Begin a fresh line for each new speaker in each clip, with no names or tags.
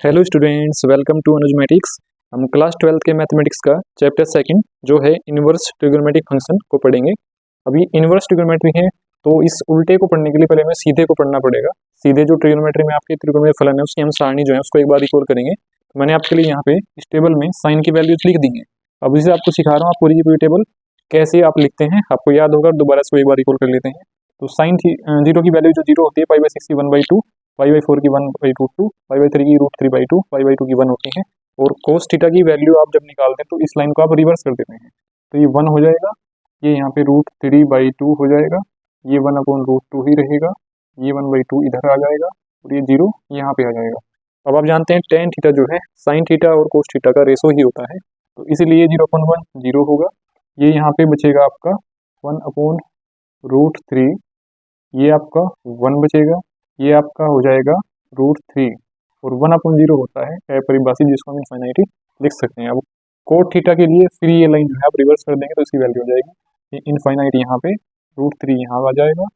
Hello students, welcome to Anujmatics. हम class 12 के mathematics का चैप्टर सेकंड जो है इनवर्स ट्रिग्नोमेट्रिक फंक्शन को पढ़ेंगे। अभी इनवर्स ट्रिग्नोमेट्री है तो इस उल्टे को पढ़ने के लिए पहले हमें सीधे को पढ़ना पड़ेगा। सीधे जो ट्रिग्नोमेट्री में आपके त्रिकोणीय फलन है उसकी हम सारणी जो है उसको एक बार रिकॉल करेंगे। तो मैंने आपके लिए यहाँ पे इस टेबल में साइन की वैल्यूज लिख दी है। अब इसे आपको सिखा रहा हूँ, आप पूरी की पूरी टेबल कैसे आप लिखते हैं आपको याद होगा, दोबारा से एक बार रिकॉल कर लेते हैं। तो साइन जीरो की वैल्यू जो जीरो होती है पाई/6 की 1/2, पाई/4 की 1/2, पाई/3 की √3/2, पाई/2 की 1 होती है। और कोस थीटा की वैल्यू आप जब निकालते हैं तो इस लाइन को आप रिवर्स कर देते हैं, तो ये 1 हो जाएगा, ये यहाँ पे √3/2 हो जाएगा, ये 1/√2 ही रहेगा, ये 1/2 इधर आ जाएगा और ये 0 यहाँ पे आ जाएगा। अब आप जानते हैं टेन थीटा जो है साइन थीटा और कोस थीटा का रेशो ही होता है, तो इसलिए 0/1 0 होगा। ये यहाँ पे बचेगा आपका 1/√3, ये आपका 1 बचेगा, ये आपका हो जाएगा √3 और 1/0 होता है अपरिभाषित जिसको हम इनफाइनाइटी लिख सकते हैं। अब कोट थीटा के लिए फिर ये लाइन जो है आप रिवर्स कर देंगे तो इसकी वैल्यू हो जाएगी इनफाइनाइटी, यहाँ पे √3 यहाँ आ जाएगा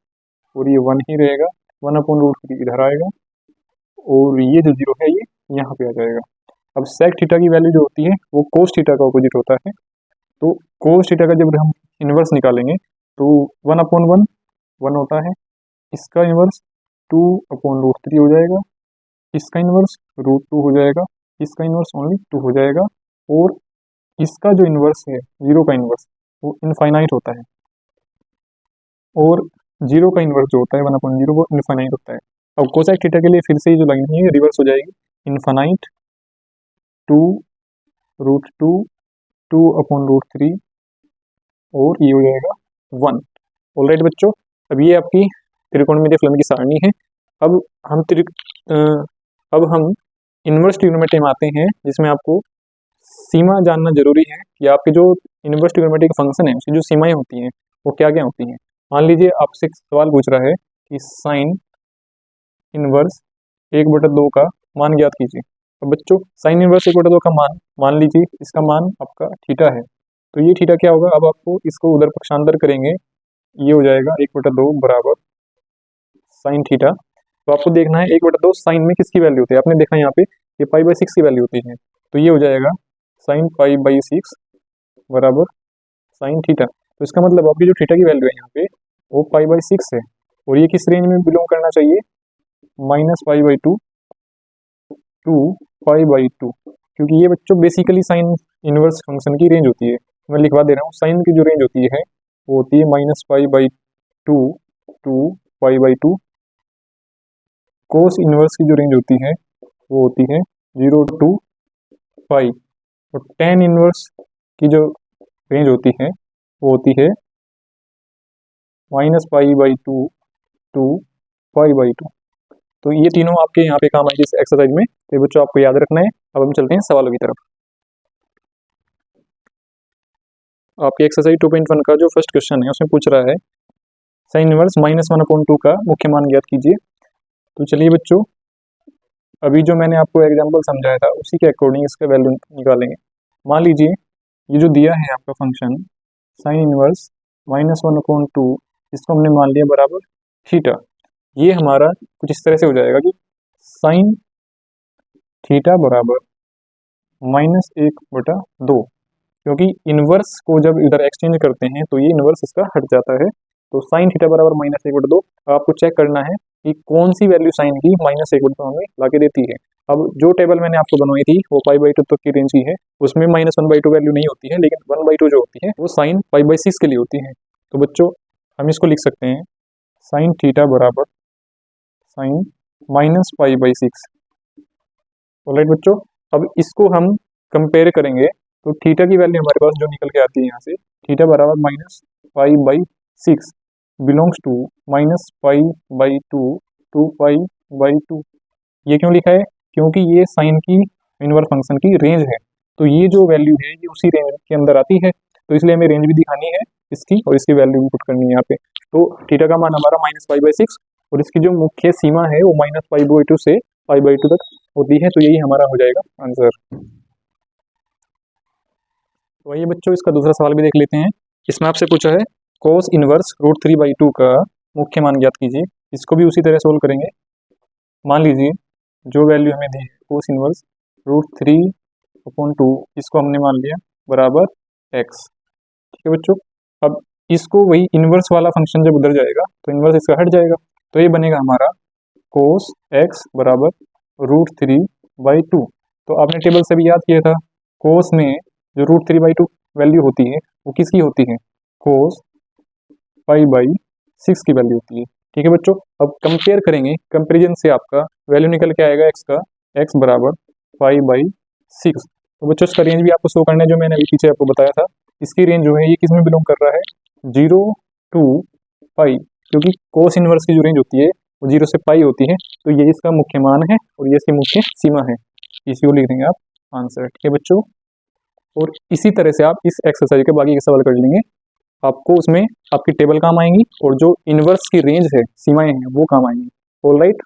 और ये 1 ही रहेगा, 1/√3 इधर आएगा और ये जो 0 है ये यहाँ पे आ जाएगा। अब सेक थीटा की वैल्यू जो होती है वो कोस थीटा का ऑपोजिट होता है, तो कोस थीटा का जब हम इन्वर्स निकालेंगे तो 1/1 1 होता है, इसका इन्वर्स 2/√3 हो जाएगा, इसका इन्वर्स √2 हो जाएगा, इसका इन्वर्स ओनली 2 हो जाएगा और इसका जो इन्वर्स है 0 का इन्वर्स वो इनफाइनाइट होता है और 0 का इन्वर्स जो होता है 1/0 वो इनफाइनाइट होता है। अब कोसेक थीटा के लिए फिर से जो लाइन है रिवर्स हो जाएगी, इनफाइनाइट 2√2 2/√3 और ये हो जाएगा 1। ऑलराइट बच्चों, अब ये आपकी त्रिकोणमितीय फलन की सारणी है। अब हम इनवर्स ट्रिग्नोमेट्री में आते हैं जिसमें आपको सीमा जानना जरूरी है कि आपके जो इनवर्स ट्रिग्नोमेट्री के फंक्शन है उसकी जो सीमाएं होती हैं वो क्या क्या होती हैं। मान लीजिए आपसे एक सवाल पूछ रहा है कि साइन इनवर्स 1/2 का मान ज्ञात कीजिए। अब बच्चों साइन इनवर्स 1/2 का मान लीजिए इसका मान आपका थीटा है, तो ये थीटा क्या होगा, अब आपको इसको उधर पक्षांतर करेंगे, ये हो जाएगा 1/2 बराबर साइन थीटा। तो आपको देखना है 1/2 साइन में किसकी वैल्यू होती है, आपने देखा यहाँ पे ये पाई/6 की वैल्यू होती है, तो ये हो जाएगा साइन पाई/6 बराबर साइन थीटा। तो इसका मतलब आपकी जो थीटा की वैल्यू है यहाँ पे वो पाई/6 है और ये किस रेंज में बिलोंग करना चाहिए, -पाई/2 टू पाई/2, क्योंकि ये बच्चों बेसिकली साइन इनवर्स फंक्शन की रेंज होती है। मैं लिखवा दे रहा हूँ, साइन की जो रेंज होती है वो होती है -पाई/2 टू पाई/2, कोस इनवर्स की जो रेंज होती है वो होती है 0 to पाई और टेन इनवर्स की जो रेंज होती है वो होती है -पाई/2 टू पाई/2। तो ये तीनों आपके यहाँ पे काम आएंगे इस एक्सरसाइज में, तो बच्चों आपको याद रखना है। अब हम चलते हैं सवालों की तरफ। आपके एक्सरसाइज 2.1 का जो फर्स्ट क्वेश्चन है उसमें पूछ रहा है साइन इनवर्स -1/2 का मुख्य मान ज्ञात कीजिए। तो चलिए बच्चों, अभी जो मैंने आपको एग्जांपल समझाया था उसी के अकॉर्डिंग इसका वैल्यू निकालेंगे। मान लीजिए ये जो दिया है आपका फंक्शन साइन इनवर्स -1/2, इसको हमने मान लिया बराबर थीटा। ये हमारा कुछ इस तरह से हो जाएगा कि साइन थीटा बराबर -1/2, क्योंकि इनवर्स को जब इधर एक्सचेंज करते हैं तो ये इनवर्स इसका हट जाता है। तो साइन थीटा बराबर -1/2, आपको चेक करना है कि कौन सी वैल्यू साइन की -1/2 हमें ला के देती है। अब जो टेबल मैंने आपको बनवाई थी वो पाई/2 तक की रेंज की है, उसमें -1/2 वैल्यू नहीं होती है, लेकिन 1/2 जो होती है वो साइन पाई/6 के लिए होती है। तो बच्चों हम इसको लिख सकते हैं साइन थीटा बराबर साइन -पाई/6। ऑलराइट बच्चों, अब इसको हम कंपेयर करेंगे तो थीटा की वैल्यू हमारे पास जो निकल के आती है यहाँ से, थीटा बराबर -पाई/6 बिलोंग्स टू -पाई/2 टू पाई/2। ये क्यों लिखा है, क्योंकि ये साइन की इनवर्स फंक्शन की रेंज है, तो ये जो वैल्यू है ये उसी रेंज के अंदर आती है, तो इसलिए हमें रेंज भी दिखानी है इसकी और इसकी वैल्यू भी पुट करनी है यहाँ पे। तो थीटा का मान हमारा -पाई/6 और इसकी जो मुख्य सीमा है वो -पाई/2 से पाई/2 तक होती है, तो यही हमारा हो जाएगा आंसर। तो आइए बच्चों इसका दूसरा सवाल भी देख लेते हैं। इसमें आपसे पूछा है कोस इनवर्स √3/2 का मुख्य मान ज्ञात कीजिए। इसको भी उसी तरह सोल्व करेंगे। मान लीजिए जो वैल्यू हमें दी है कोस इनवर्स √3/2 इसको हमने मान लिया बराबर x। ठीक है बच्चों, अब इसको वही इनवर्स वाला फंक्शन जब उधर जाएगा तो इनवर्स इसका हट जाएगा, तो ये बनेगा हमारा कोस x बराबर √3/2। तो आपने टेबल से भी याद किया था, कोस में जो √3/2 वैल्यू होती है वो किसकी होती है, कोस π/6 की वैल्यू होती है। ठीक है बच्चों, अब कंपेयर करेंगे, कंपेरिजन से आपका वैल्यू निकल के आएगा x का, x बराबर π/6। तो बच्चों इसका रेंज भी आपको शो करना है, जो मैंने अभी पीछे आपको बताया था। इसकी रेंज जो है ये किस में बिलोंग कर रहा है, 0 to π, क्योंकि कोस इनवर्स की जो रेंज होती है वो 0 से π होती है। तो ये इसका मुख्य मान है और ये इसकी मुख्य सीमा है, इसी को लिख देंगे आप आंसर। ठीक है बच्चों, और इसी तरह से आप इस एक्सरसाइज के बाकी के सवाल कर लेंगे, आपको उसमें आपकी टेबल काम आएंगी और जो इनवर्स की रेंज है, सीमाएं हैं, वो काम आएंगी। ऑलराइट,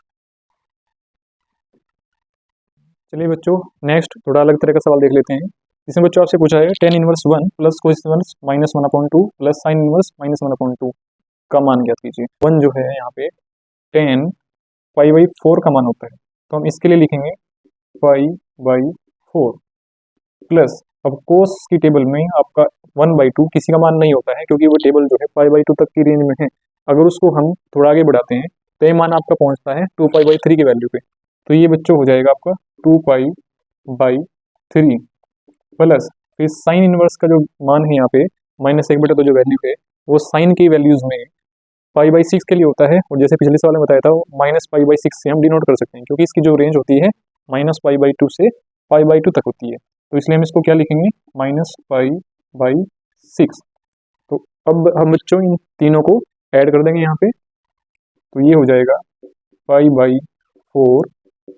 चलिए बच्चों नेक्स्ट थोड़ा अलग तरह का सवाल देख लेते हैं। इसमें बच्चों आपसे पूछा है tan inverse 1 plus cos inverse -1/2 plus sine inverse -1/2 का मान ज्ञात कीजिए। 1 जो है यहाँ पे tan π/4 का मान होता है, तो हम इसके लिए लिखेंगे π/4 प्लस, अब कोस की टेबल में आपका 1/2 किसी का मान नहीं होता है, क्योंकि वो टेबल जो है π/2 तक की रेंज में है। अगर उसको हम थोड़ा आगे बढ़ाते हैं तो ये मान आपका पहुंचता है 2π/3 की वैल्यू पे। तो ये बच्चों हो जाएगा आपका 2π/3 प्लस फिर साइन इनवर्स का जो मान है यहाँ पे -1/2 जो वैल्यू है वो साइन की वैल्यूज में π/6 के लिए होता है, और जैसे पिछले सवाल में बताया था वो -π/6 से हम डिनोट कर सकते हैं, क्योंकि इसकी जो रेंज होती है -π/2 से π/2 तक होती है। तो इसलिए हम इसको क्या लिखेंगे, -π/6। तो अब हम बच्चों इन तीनों को ऐड कर देंगे यहाँ पे, तो ये हो जाएगा π/4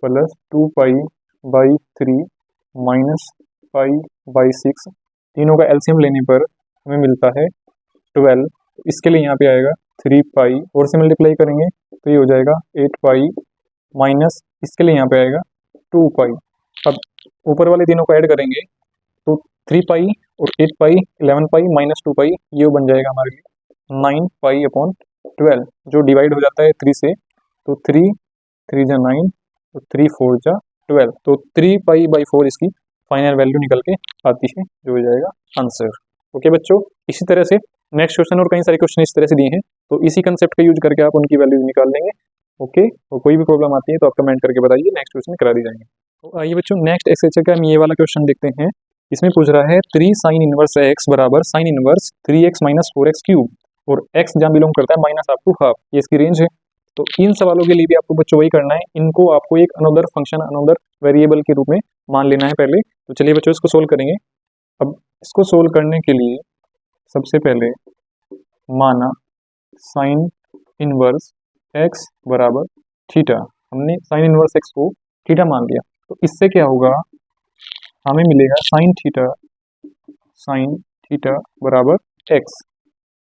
प्लस 2π/3 माइनस π/6। तीनों का एलसीएम लेने पर हमें मिलता है 12। इसके लिए यहाँ पे आएगा 3π, और से मल्टीप्लाई करेंगे तो ये हो जाएगा 8π, माइनस इसके लिए यहाँ पे आएगा 2π। अब ऊपर वाले तीनों को ऐड करेंगे तो 3π और 8π 11π माइनस 2π, ये बन जाएगा हमारे लिए 9π/12, जो डिवाइड हो जाता है 3 से, तो 3 3 जा 9 और 3 4 जा 12, तो 3π/4 इसकी फाइनल वैल्यू निकल के आती है, जो हो जाएगा आंसर। ओके बच्चों, इसी तरह से नेक्स्ट क्वेश्चन और कई सारे क्वेश्चन इस तरह से दिए हैं, तो इसी कंसेप्ट का यूज करके आप उनकी वैल्यू निकाल लेंगे। ओके, और कोई भी प्रॉब्लम आती है तो आप कमेंट करके बताइए, नेक्स्ट क्वेश्चन करा दी जाएंगे। तो आइए बच्चों नेक्स्ट एक्सरसाइज का हम ये वाला क्वेश्चन देखते हैं। इसमें पूछ रहा है 3 साइन इनवर्स x बराबर sine inverse 3x - 4x cube, और x जहाँ बिलोंग करता है -1/2, ये इसकी रेंज है। तो इन सवालों के लिए भी आपको बच्चों वही करना है, इनको आपको एक अनदर फंक्शन अनदर वेरिएबल के रूप में मान लेना है पहले। तो चलिए बच्चों इसको सोल्व करेंगे। अब इसको सोल्व करने के लिए सबसे पहले माना साइन इनवर्स x बराबर थीटा, हमने साइन इनवर्स x को थीटा मान लिया। तो इससे क्या होगा, हमें मिलेगा साइन थीटा बराबर x,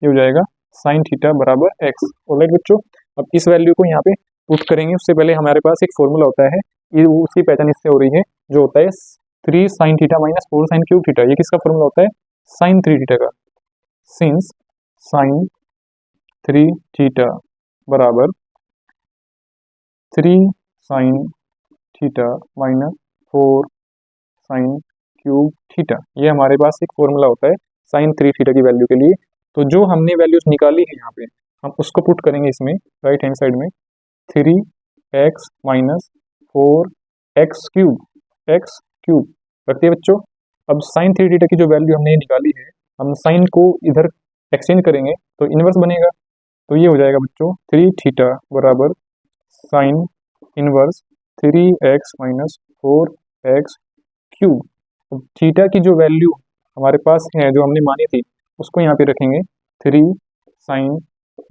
ये हो जाएगा साइन थीटा बराबर x। ऑलराइट बच्चों, अब इस वैल्यू को यहाँ पे पुट करेंगे, उससे पहले हमारे पास एक फॉर्मूला होता है, ये उसकी पहचान इससे हो रही है, जो होता है 3 sine theta minus 4 sine cube theta. ये किसका फॉर्मूला होता है, साइन 3 थीटा का। सिंस साइन 3 थीटा बराबर 3 sine theta minus 4 sine cube theta, ये हमारे पास एक फॉर्मूला होता है साइन 3 थीटा की वैल्यू के लिए। तो जो हमने वैल्यूज निकाली है यहाँ पे, हम उसको पुट करेंगे इसमें राइट हैंड साइड में, 3x माइनस 4x क्यूब रखते हैं बच्चों। अब साइन 3 थीटा की जो वैल्यू हमने निकाली है, हम साइन को इधर एक्सचेंज करेंगे तो इनवर्स बनेगा। तो ये हो जाएगा बच्चों 3 थीटा बराबर sine inverse 3x minus 4x cube. अब थीटा की जो वैल्यू हमारे पास है, जो हमने मानी थी, उसको यहाँ पे रखेंगे 3 साइन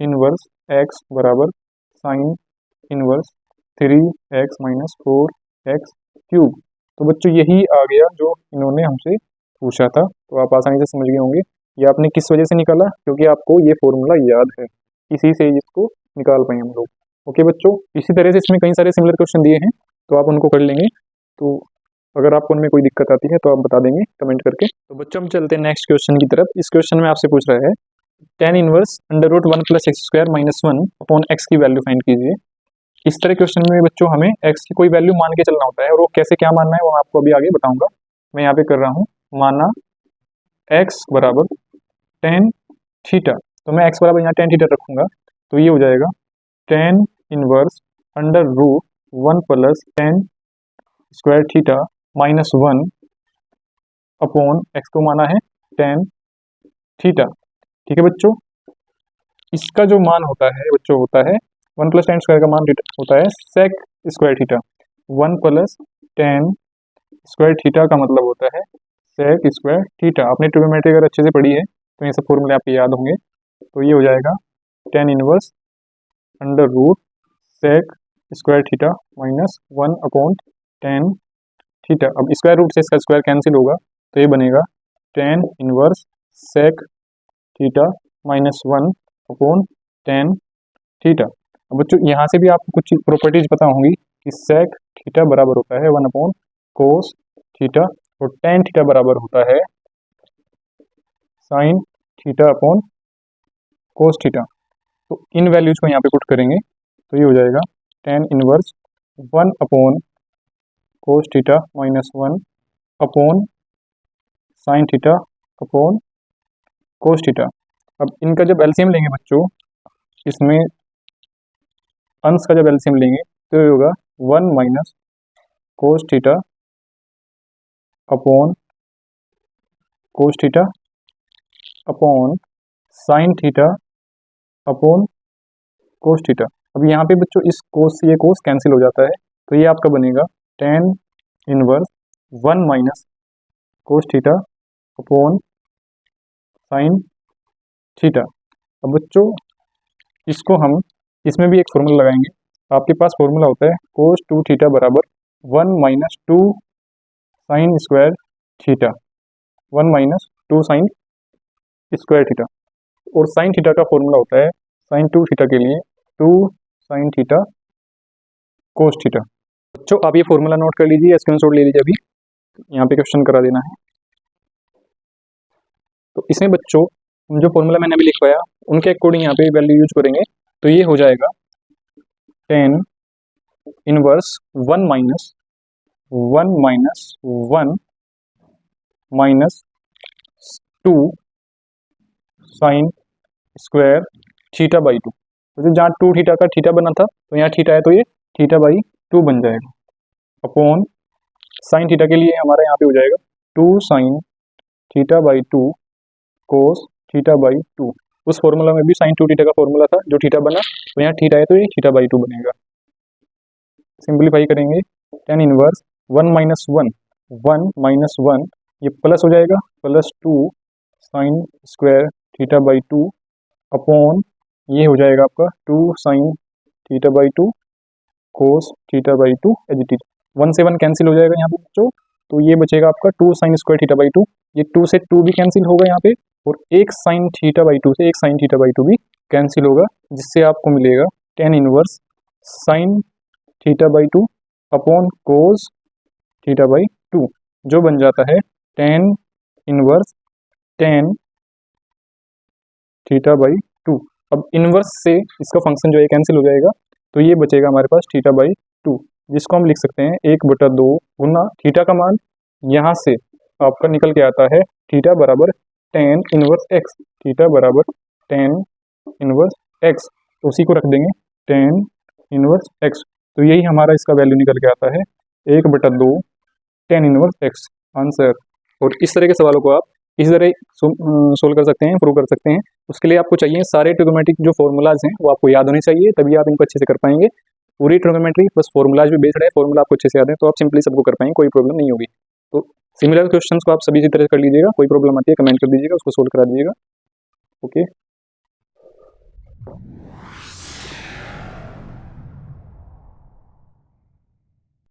इनवर्स x बराबर sine inverse 3x minus 4x cube. तो बच्चों यही आ गया जो इन्होंने हमसे पूछा था, तो आप आसानी से समझ गए होंगे ये आपने किस वजह से निकाला, क्योंकि आपको ये फॉर्मूला याद है, इसी से इसको निकाल पाए हम लोग। ओके बच्चों, इसी तरह से इसमें कई सारे सिमिलर क्वेश्चन दिए हैं, तो आप उनको कर लेंगे। तो अगर आपको उनमें कोई दिक्कत आती है तो आप बता देंगे कमेंट करके। तो बच्चों हम चलते हैं नेक्स्ट क्वेश्चन की तरफ। इस क्वेश्चन में आपसे पूछ रहा है tan inverse √1 + x² - 1 upon x की वैल्यू फाइंड कीजिए। इस तरह के क्वेश्चन में बच्चों हमें x की कोई वैल्यू मान के चलना होता है, और वो कैसे क्या मानना है वो मैं आपको अभी आगे बताऊंगा। मैं यहाँ पे कर रहा हूँ, माना x बराबर टेन थीटा, तो मैं x बराबर यहाँ टेन थीटा रखूंगा, तो ये हो जाएगा tan inverse under root one plus tan square theta minus one upon x को माना है टेन थीटा। ठीक है बच्चों, इसका जो मान होता है बच्चों होता है वन प्लस टेन स्क्वायर का मान होता है sec square theta. One plus tan square theta का मतलब होता है सेक स्क्वायर थीटा। आपने ट्रिग्नोमेट्री अगर अच्छे से पढ़ी है तो ये सब फॉर्मूले आपको याद होंगे। तो ये हो जाएगा tan inverse under root sec square theta minus one upon tan theta. अब स्क्वायर रूट से इसका स्क्वायर कैंसिल होगा, तो ये बनेगा tan inverse sec theta minus one upon tan theta. अब बच्चों यहाँ से भी आपको कुछ प्रॉपर्टीज पता होंगी कि सेक थीटा बराबर होता है वन अपॉन कोस थीटा, और टेन थीटा बराबर होता है sine theta upon cos theta. तो इन वैल्यूज को यहाँ पे पुट करेंगे, तो ये हो जाएगा tan inverse one upon cos theta minus one upon sine theta upon cos theta. अब इनका जब एलसीएम लेंगे बच्चों, इसमें अंश का जब एलसीएम लेंगे तो ये होगा one minus cos theta upon cos theta upon sine theta upon cos theta. अब यहाँ पे बच्चों इस कोस से ये कोस कैंसिल हो जाता है, तो ये आपका बनेगा tan inverse one minus cos theta upon sine theta. अब बच्चों इसको हम इसमें भी एक फॉर्मूला लगाएंगे। आपके पास फॉर्मूला होता है कोस टू थीटा बराबर one minus two sine square theta, one minus two sine square theta. और साइन थीटा का फॉर्मूला होता है साइन टू थीटा के लिए two sine theta cos theta. बच्चों आप ये फॉर्मूला नोट कर लीजिए, स्क्रीनशॉट ले लीजिए, अभी यहाँ पे क्वेश्चन करा देना है। तो इसमें बच्चों जो फॉर्मूला मैंने अभी लिखवाया उनके अकॉर्डिंग यहाँ पे वैल्यू यूज करेंगे, तो ये हो जाएगा tan inverse one minus one minus two sine square theta by to. तो जहाँ टू थीटा का थीटा बना था तो यहाँ थीटा है, तो ये थीटा बाई टू बन जाएगा अपॉन साइन थीटा के लिए हमारा यहाँ पे हो जाएगा two sine theta by two cos theta by two. उस फॉर्मूला में भी साइन टू थीटा का फॉर्मूला था जो थीटा बना, तो यहाँ थीटा है तो ये थीटा बाई टू बनेगा। सिंप्लीफाई करेंगे tan inverse one minus one ये प्लस हो जाएगा plus two sine square theta by two upon ये हो जाएगा आपका two sine theta by two cos theta by two as it is. One से वन कैंसिल हो जाएगा यहाँ पे बच्चों, तो ये बचेगा आपका two sine square theta by two. ये टू से टू भी कैंसिल होगा यहाँ पे, और एक साइन थीटा बाई टू से एक साइन थीटा बाई टू भी कैंसिल होगा, जिससे आपको मिलेगा tan inverse sine theta by two upon cos theta by to, जो बन जाता है tan inverse tan theta by to. अब इनवर्स से इसका फंक्शन जो है कैंसिल हो जाएगा, तो ये बचेगा हमारे पास थीटा बाई टू, जिसको हम लिख सकते हैं एक बटा दो गुना थीटा का मान यहाँ से आपका निकल के आता है थीटा बराबर टेन इनवर्स एक्स, थीटा बराबर टेन इनवर्स एक्स, तो उसी को रख देंगे टेन इनवर्स एक्स। तो यही हमारा इसका वैल्यू निकल के आता है एक बटा दो टेन इनवर्स एक्स आंसर। और इस तरह के सवालों को आप इस तरह सोल्व कर सकते हैं, प्रूव कर सकते हैं। उसके लिए आपको चाहिए सारे ट्रिग्नोमेट्रिक जो फॉर्मूलाज हैं वो आपको याद होने चाहिए, तभी आप इनको अच्छे से कर पाएंगे। पूरी ट्रिग्नोमेट्री बस फॉर्मूलाज भी बेस्ड है, फॉर्मूला आपको अच्छे से याद है तो आप सिंपली सबको कर पाएंगे, कोई प्रॉब्लम नहीं होगी। तो सिमिलर क्वेश्चंस को आप सभी इसी तरह कर लीजिएगा, कोई प्रॉब्लम आती है कमेंट कर दीजिएगा, उसको सोल्व करा दीजिएगा। ओके।